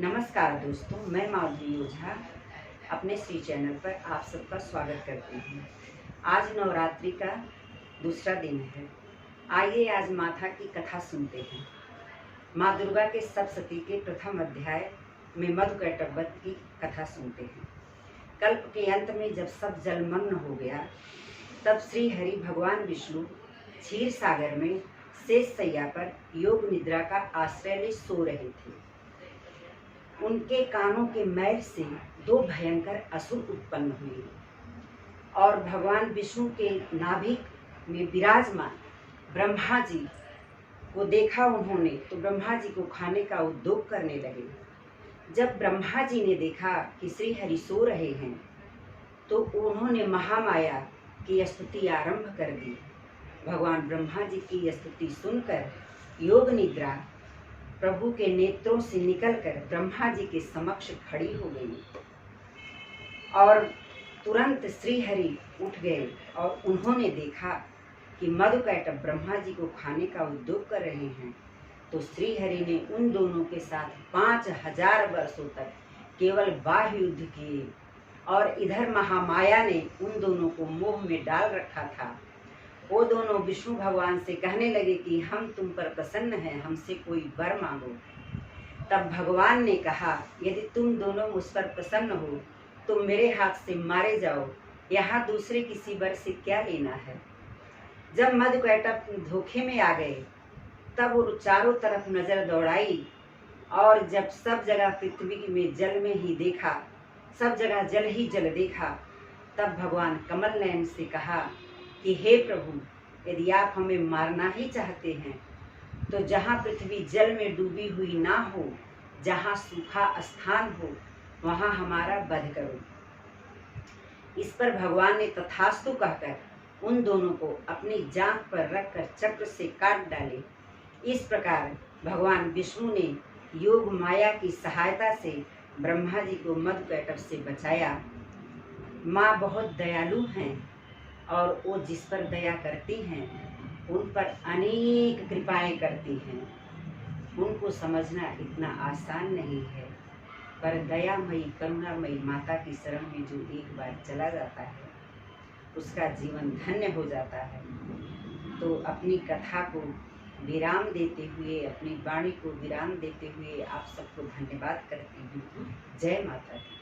नमस्कार दोस्तों, मैं माधुरी ओझा अपने श्री चैनल पर आप सबका स्वागत करती हूँ। आज नवरात्रि का दूसरा दिन है। आइए आज माता की कथा सुनते हैं। माँ दुर्गा के सप्तशती के प्रथम अध्याय में मधुकैटभ व्रत की कथा सुनते हैं। कल्प के अंत में जब सब जलमग्न हो गया, तब श्री हरि भगवान विष्णु क्षीर सागर में शेष शैया पर योग निद्रा का आश्रय ले सो रहे थे। उनके कानों के मैल से दो भयंकर असुर उत्पन्न हुए और भगवान विष्णु के नाभिक में विराजमान ब्रह्मा जी को देखा उन्होंने, तो ब्रह्मा जी को खाने का उद्योग करने लगे। जब ब्रह्मा जी ने देखा कि श्री हरि सो रहे हैं, तो उन्होंने महामाया की स्तुति आरंभ कर दी। भगवान ब्रह्मा जी की स्तुति सुनकर योग निद्रा प्रभु के नेत्रों से निकलकर ब्रह्मा जी के समक्ष खड़ी हो गई और तुरंत श्री हरि उठ गए और उन्होंने देखा कि मधुकैटभ ब्रह्मा जी को खाने का उद्योग कर रहे हैं। तो श्री हरि ने उन दोनों के साथ 5000 वर्षों तक केवल बाह्य युद्ध किए और इधर महामाया ने उन दोनों को मोह में डाल रखा था। वो दोनों विष्णु भगवान से कहने लगे कि हम तुम पर प्रसन्न हैं, हमसे कोई वर मांगो। तब भगवान ने कहा, यदि तुम दोनों मुझ पर प्रसन्न हो तो मेरे हाथ से मारे जाओ, यहाँ दूसरे किसी वर से क्या लेना है। जब मधुकैटभ धोखे में आ गए, तब वो चारों तरफ नजर दौड़ाई और जब सब जगह पृथ्वी में जल में ही देखा, सब जगह जल ही जल देखा, तब भगवान कमल नयन से कहा कि हे प्रभु, यदि आप हमें मारना ही चाहते हैं तो जहाँ पृथ्वी जल में डूबी हुई ना हो, जहाँ सूखा स्थान हो, वहाँ हमारा वध करो। इस पर भगवान ने तथास्तु कहकर उन दोनों को अपनी जांघ पर रखकर चक्र से काट डाले। इस प्रकार भगवान विष्णु ने योग माया की सहायता से ब्रह्मा जी को मधुकैटभ से बचाया। माँ बहुत दयालु हैं और वो जिस पर दया करती हैं उन पर अनेक कृपाएं करती हैं। उनको समझना इतना आसान नहीं है, पर दयामयी करुणामयी माता की शरण में जो एक बार चला जाता है उसका जीवन धन्य हो जाता है। तो अपनी कथा को विराम देते हुए, अपनी वाणी को विराम देते हुए आप सबको धन्यवाद करती हूँ। जय माता दी।